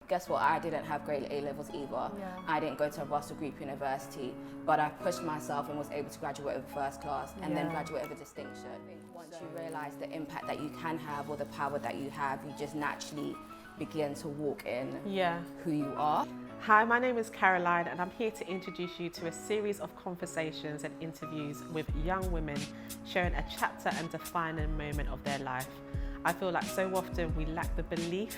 guess what? I didn't have great A levels either. Yeah. I didn't go to a Russell Group university, but I pushed myself and was able to graduate with first class and then graduate with a distinction. I think once you realize the impact that you can have or the power that you have, you just naturally begin to walk in who you are. Hi, my name is Caroline and I'm here to introduce you to a series of conversations and interviews with young women sharing a chapter and defining moment of their life. I feel like so often we lack the belief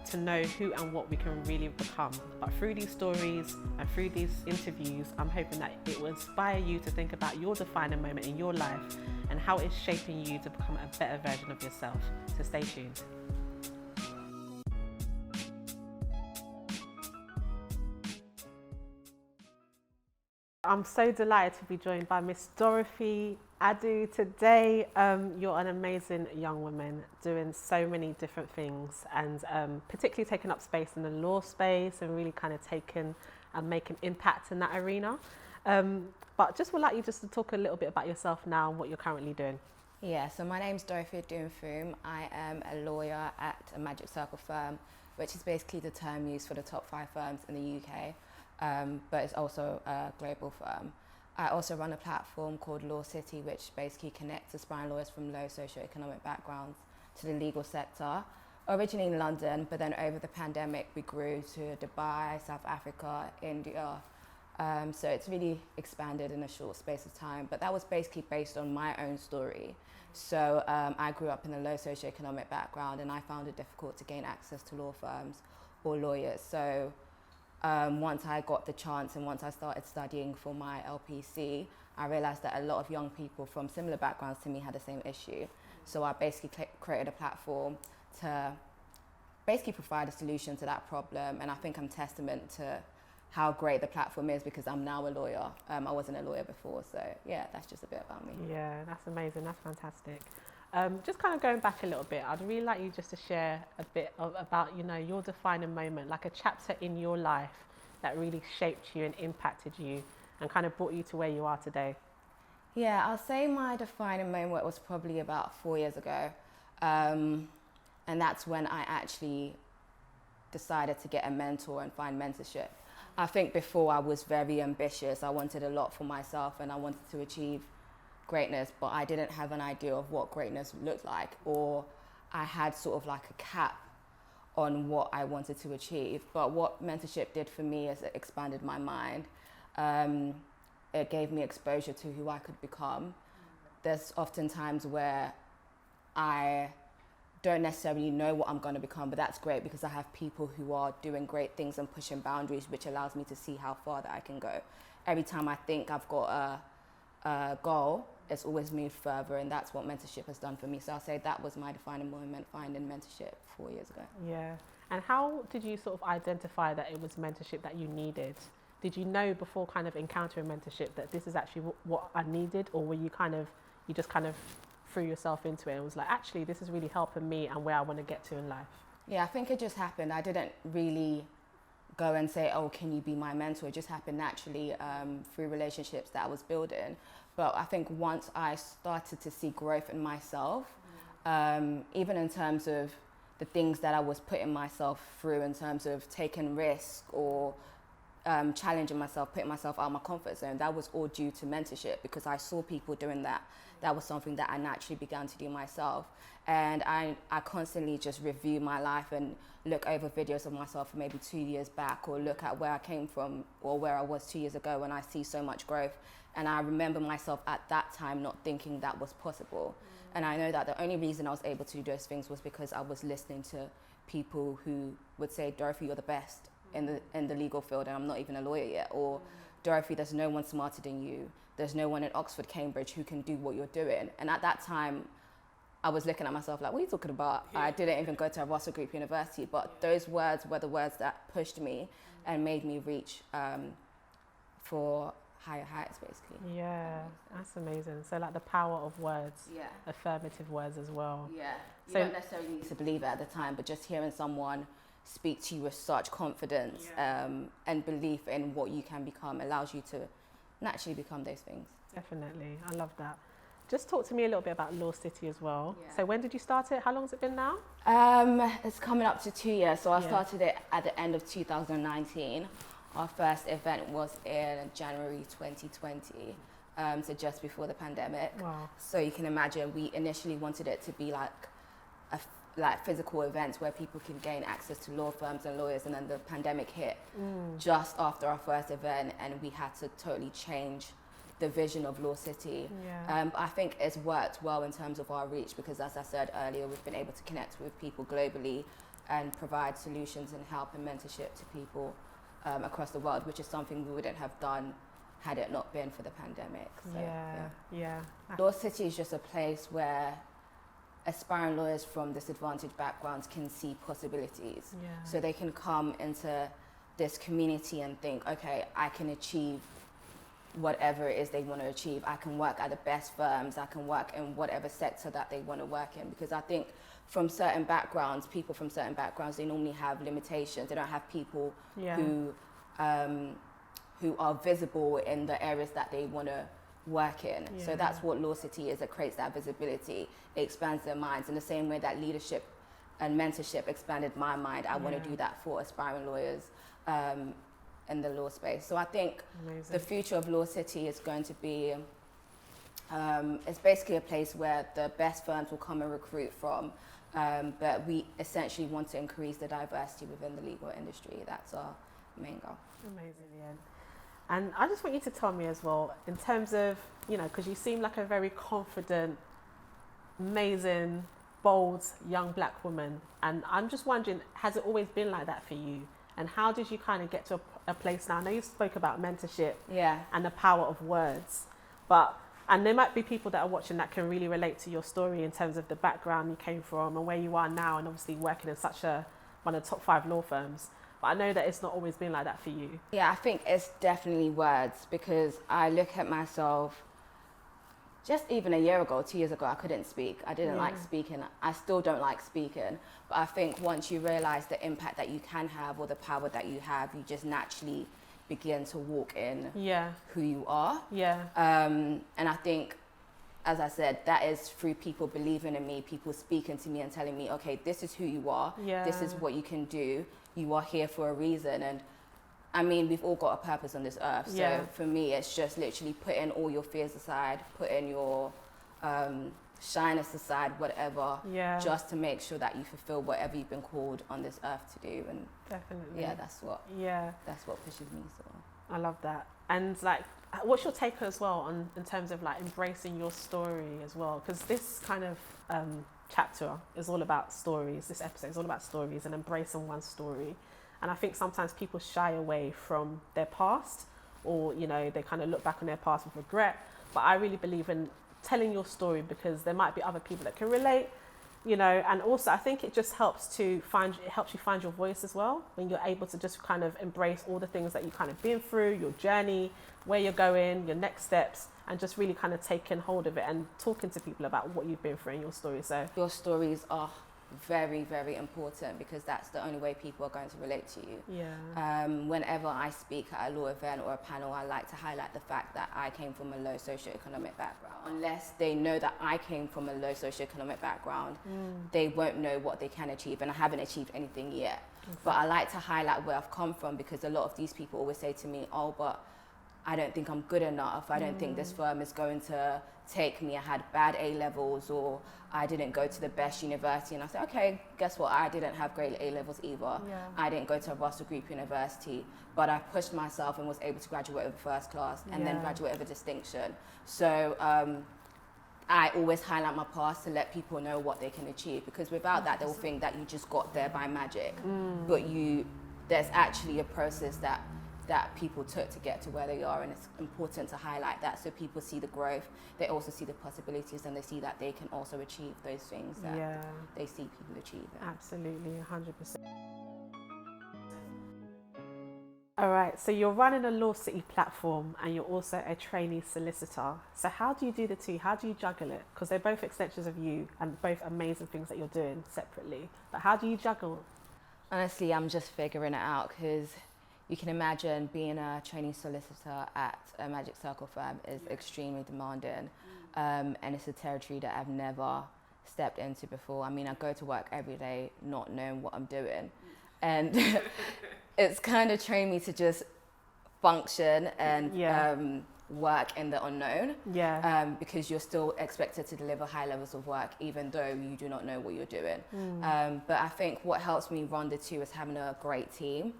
to know who and what we can really become. But through these stories and through these interviews, I'm hoping that it will inspire you to think about your defining moment in your life and how it's shaping you to become a better version of yourself. So stay tuned. I'm so delighted to be joined by Miss Dorothy Adu today. You're an amazing young woman doing so many different things and particularly taking up space in the law space and really kind of taking and making impact in that arena. But just would like you just to talk a little bit about yourself now and what you're currently doing. Yeah, so my name's Dorothy Adu-Mfum. I am a lawyer at a Magic Circle firm, which is basically the term used for the top 5 firms in the UK. But it's also a global firm. I also run a platform called Law City, which basically connects aspiring lawyers from low socio-economic backgrounds to the legal sector. Originally in London, but then over the pandemic, we grew to Dubai, South Africa, India. So it's really expanded in a short space of time. But that was basically based on my own story. So I grew up in a low socio-economic background and I found it difficult to gain access to law firms or lawyers. So once I got the chance and once I started studying for my LPC, I realized that a lot of young people from similar backgrounds to me had the same issue. So I basically created a platform to basically provide a solution to that problem. And I think I'm testament to how great the platform is because I'm now a lawyer. I wasn't a lawyer before. So yeah, that's just a bit about me. Yeah, that's amazing. That's fantastic. Just kind of going back a little bit, I'd really like you just to share a bit about, you know, your defining moment, like a chapter in your life that really shaped you and impacted you and kind of brought you to where you are today. Yeah, I'll say my defining moment was probably about 4 years ago. And that's when I actually decided to get a mentor and find mentorship. I think before I was very ambitious. I wanted a lot for myself and I wanted to achieve greatness, but I didn't have an idea of what greatness looked like, or I had sort of like a cap on what I wanted to achieve. But what mentorship did for me is it expanded my mind. It gave me exposure to who I could become. There's often times where I don't necessarily know what I'm going to become, but that's great because I have people who are doing great things and pushing boundaries, which allows me to see how far that I can go. Every time I think I've got a goal, it's always moved further, and that's what mentorship has done for me. So I'll say that was my defining moment, finding mentorship 4 years ago. Yeah. And how did you sort of identify that it was mentorship that you needed? Did you know before kind of encountering mentorship that this is actually what I needed, or were you just kind of threw yourself into it and was like, actually, this is really helping me and where I want to get to in life? Yeah, I think it just happened. I didn't really go and say, oh, can you be my mentor? It just happened naturally through relationships that I was building. But I think once I started to see growth in myself, even in terms of the things that I was putting myself through in terms of taking risk or challenging myself, putting myself out of my comfort zone, that was all due to mentorship because I saw people doing that. That was something that I naturally began to do myself. And I constantly just review my life and look over videos of myself from maybe 2 years back, or look at where I came from or where I was 2 years ago, and I see so much growth. And I remember myself at that time not thinking that was possible. And I know that the only reason I was able to do those things was because I was listening to people who would say, Dorothy, you're the best in the legal field and I'm not even a lawyer yet. Or Dorothy, there's no one smarter than you. There's no one in Oxford, Cambridge who can do what you're doing. And at that time, I was looking at myself like, what are you talking about? I didn't even go to a Russell Group university, but those words were the words that pushed me and made me reach for higher heights, basically. Yeah, that's amazing. So like the power of words, Yeah. affirmative words as well. Yeah. You So- don't necessarily need to believe it at the time, but just hearing someone speak to you with such confidence and belief in what you can become allows you to naturally become those things. Definitely, I love that. just talk to me a little bit about Law City as well. Yeah. So when did you start it? How long has it been now? It's coming up to 2 years. So I Yeah. started it at the end of 2019. Our first event was in January 2020, so just before the pandemic. Wow. So you can imagine we initially wanted it to be like physical events where people can gain access to law firms and lawyers, and then the pandemic hit just after our first event, and we had to totally change the vision of Law City. Yeah. I think it's worked well in terms of our reach because, as I said earlier, we've been able to connect with people globally and provide solutions and help and mentorship to people across the world, which is something we wouldn't have done had it not been for the pandemic. So, Yeah. Law City is just a place where aspiring lawyers from disadvantaged backgrounds can see possibilities. Yeah. So they can come into this community and think, okay, I can achieve whatever it is they want to achieve. I can work at the best firms. I can work in whatever sector that they want to work in. Because I think from certain backgrounds, people from certain backgrounds, they normally have limitations. They don't have people who are visible in the areas that they want to work in. Yeah. So that's what Law City is. It creates that visibility. It expands their minds in the same way that leadership and mentorship expanded my mind. I want to do that for aspiring lawyers in the law space. So I think the future of Law City is going to be, it's basically a place where the best firms will come and recruit from, but we essentially want to increase the diversity within the legal industry. That's our main goal. Amazing, yeah. And I just want you to tell me as well, in terms of, because you seem like a very confident, amazing, bold, young black woman. And I'm just wondering, has it always been like that for you? And how did you kind of get to a place now? I know you spoke about mentorship and the power of words, and there might be people that are watching that can really relate to your story in terms of the background you came from and where you are now, and obviously working in one of the top 5 law firms. But I know that it's not always been like that for you. Yeah, I think it's definitely words, because I look at myself, just even a year ago, 2 years ago, I couldn't speak. I didn't like speaking. I still don't like speaking. But I think once you realize the impact that you can have or the power that you have, you just naturally begin to walk in who you are. Yeah. And I think, as I said, that is through people believing in me, people speaking to me and telling me, okay, this is who you are. Yeah. This is what you can do. You are here for a reason. And I mean, we've all got a purpose on this earth. So for me, it's just literally putting all your fears aside, putting your shyness aside, whatever, just to make sure that you fulfill whatever you've been called on this earth to do. And definitely, that's what pushes me. So I love that. And like, what's your take as well in terms of like embracing your story as well? Because this kind of chapter is all about stories. This episode is all about stories and embracing one's story. And I think sometimes people shy away from their past, or, they kind of look back on their past with regret. But I really believe in telling your story, because there might be other people that can relate, and also I think it just helps you find your voice as well, when you're able to just kind of embrace all the things that you kind of been through, your journey, where you're going, your next steps, and just really kind of taking hold of it and talking to people about what you've been through in your story. So your stories are very, very important, because that's the only way people are going to relate to you. Whenever I speak at a law event or a panel, I like to highlight the fact that I came from a low socio-economic background. Unless they know that I came from a low socio-economic background, they won't know what they can achieve, and I haven't achieved anything yet. But I like to highlight where I've come from, because a lot of these people always say to me, oh, but I don't think I'm good enough. I don't think this firm is going to take me. I had bad A-levels, or I didn't go to the best university. And I said, okay, guess what? I didn't have great A-levels either. I didn't go to a Russell Group University, but I pushed myself and was able to graduate with first class and then graduate with a distinction. So I always highlight my past to let people know what they can achieve, because without that, they'll think that you just got there by magic. But there's actually a process that people took to get to where they are, and it's important to highlight that, so people see the growth, they also see the possibilities, and they see that they can also achieve those things that they see people achieve. Absolutely, 100%. All right, so you're running a Law City platform, and you're also a trainee solicitor. So how do you do the two? How do you juggle it? Because they're both extensions of you and both amazing things that you're doing separately. But how do you juggle? Honestly, I'm just figuring it out, because you can imagine being a trainee solicitor at a Magic Circle firm is extremely demanding, and it's a territory that I've never stepped into before. I mean, I go to work every day not knowing what I'm doing, and it's kind of trained me to just function and work in the unknown, because you're still expected to deliver high levels of work even though you do not know what you're doing. But I think what helps me run the two is having a great team.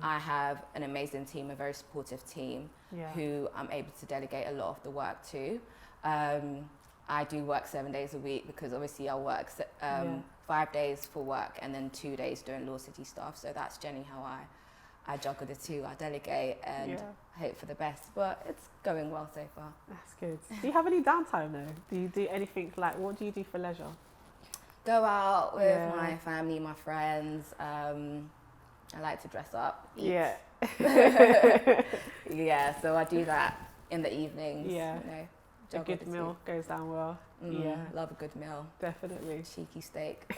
I have an amazing team, a very supportive team, who I'm able to delegate a lot of the work to. I do work 7 days a week because obviously I work 5 days for work and then 2 days doing Law City stuff, so that's generally how I juggle the two. I delegate and hope for the best, but it's going well so far. That's good. Do you have any downtime though? Do you do anything, like, what do you do for leisure? Go out with my family, my friends. I like to dress up, eat. So I do that in the evenings. You know, a good meal goes down well. Love a good meal. Definitely. Cheeky steak.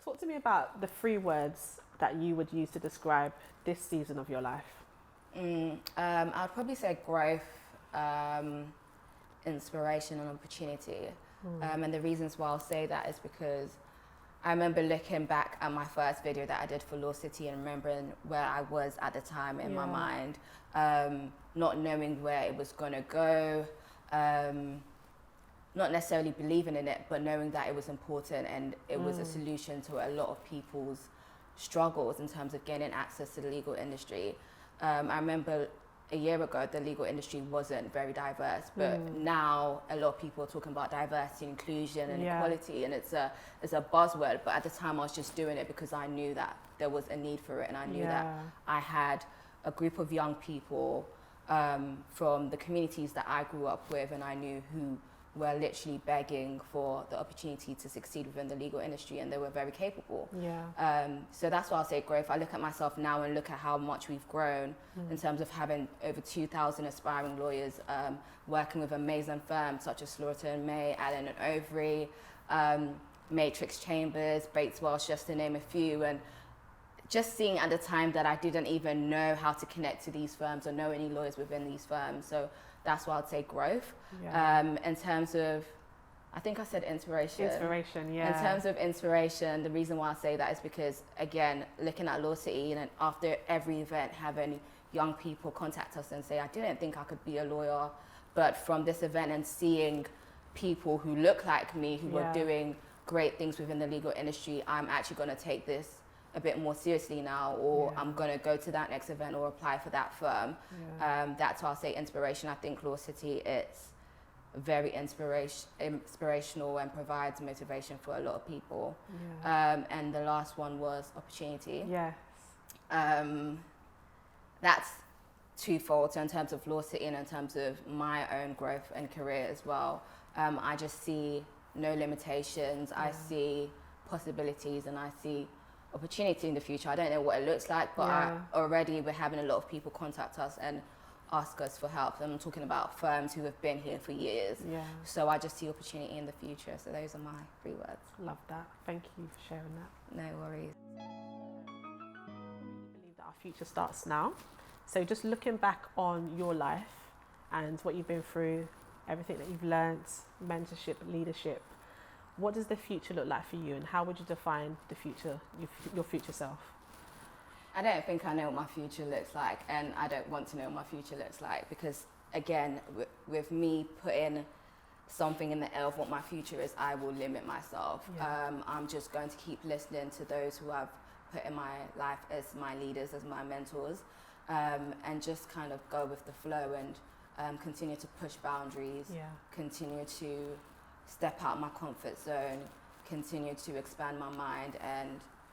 Talk to me about the 3 words that you would use to describe this season of your life. I'd probably say growth, inspiration and opportunity. And the reasons why I'll say that is because I remember looking back at my first video that I did for Law City and remembering where I was at the time in my mind, not knowing where it was going to go, not necessarily believing in it, but knowing that it was important and it was a solution to a lot of people's struggles in terms of gaining access to the legal industry. I remember a year ago, the legal industry wasn't very diverse, but now a lot of people are talking about diversity, inclusion and equality, and it's a buzzword, but at the time I was just doing it because I knew that there was a need for it, and I knew that I had a group of young people from the communities that I grew up with, and I knew who were literally begging for the opportunity to succeed within the legal industry, and they were very capable. So that's why I'll say growth. I look at myself now and look at how much we've grown in terms of having over 2,000 aspiring lawyers, working with amazing firms such as Slaughter & May, Allen & Overy, Matrix Chambers, Bates Welsh, just to name a few. And just seeing at the time that I didn't even know how to connect to these firms or know any lawyers within these firms. So that's why I'd say growth. In terms of, I think I said inspiration. Inspiration, In terms of inspiration, the reason why I say that is because, again, looking at Law City, and after every event, having young people contact us and say, I didn't think I could be a lawyer, but from this event and seeing people who look like me, who were doing great things within the legal industry, I'm actually going to take this a bit more seriously now, or I'm going to go to that next event or apply for that firm. That's why I'll say inspiration. I think Law City, it's very inspirational and provides motivation for a lot of people. And the last one was opportunity. That's twofold. So in terms of Law City and in terms of my own growth and career as well, I just see no limitations. I see possibilities and I see opportunity in the future. I don't know what it looks like, but already we're having a lot of people contact us and ask us for help. I'm talking about firms who have been here for years. So I just see opportunity in the future. So those are my 3 words. Love that. Thank you for sharing that. No worries. I believe that our future starts now. So just looking back on your life and what you've been through, everything that you've learned, mentorship, leadership, what does the future look like for you, and how would you define the future, your future self? I don't think I know what my future looks like, and I don't want to know what my future looks like, because again, with me putting something in the air of what my future is, I will limit myself. I'm just going to keep listening to those who I've put in my life as my leaders, as my mentors, and just kind of go with the flow and continue to push boundaries, continue to step out my comfort zone, continue to expand my mind, and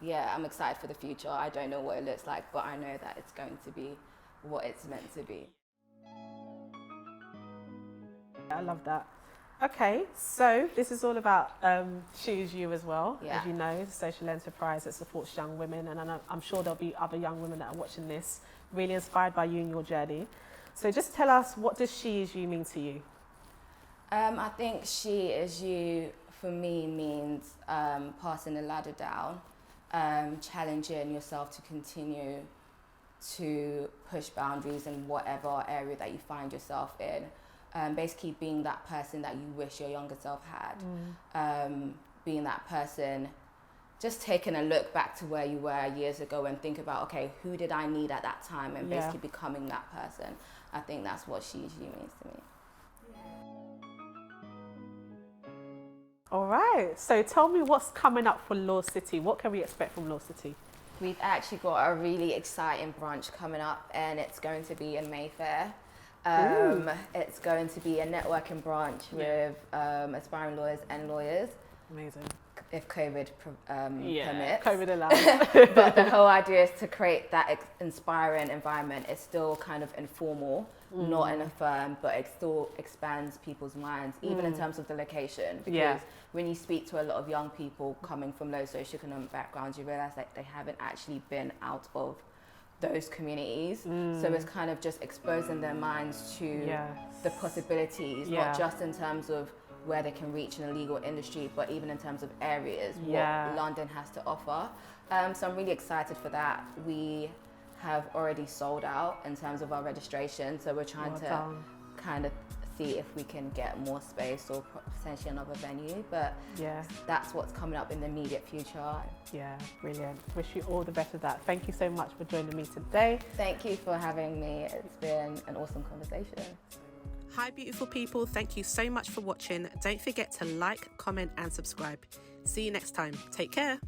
I'm excited for the future. I don't know what it looks like, but I know that it's going to be what it's meant to be. I love that. Okay, so this is all about Choose You as well. As you know, it's a social enterprise that supports young women, and I'm sure there'll be other young women that are watching this, really inspired by you and your journey. So just tell us, what does She Is You mean to you? I think She Is You for me means passing the ladder down. challenging yourself to continue to push boundaries in whatever area that you find yourself in. Basically being that person that you wish your younger self had. Being that person, just taking a look back to where you were years ago and think about, okay, who did I need at that time, and basically becoming that person. I think that's what she usually means to me. All right, so tell me what's coming up for Law City. What can we expect from Law City? We've actually got a really exciting brunch coming up, and it's going to be in Mayfair. It's going to be a networking brunch with aspiring lawyers and lawyers. Amazing. If COVID permits. COVID allows. But the whole idea is to create that inspiring environment. It's still kind of informal, not in a firm, but it still expands people's minds, even in terms of the location. Because when you speak to a lot of young people coming from low socioeconomic backgrounds, you realize that they haven't actually been out of those communities. So it's kind of just exposing their minds to the possibilities, not just in terms of where they can reach in the legal industry, but even in terms of areas, what London has to offer. So I'm really excited for that. We have already sold out in terms of our registration, so we're trying to kind of see if we can get more space or potentially another venue, but that's what's coming up in the immediate future. Yeah, brilliant. Wish you all the best with that. Thank you so much for joining me today. Thank you for having me. It's been an awesome conversation. Hi beautiful people, thank you so much for watching. Don't forget to like, comment and subscribe. See you next time. Take care.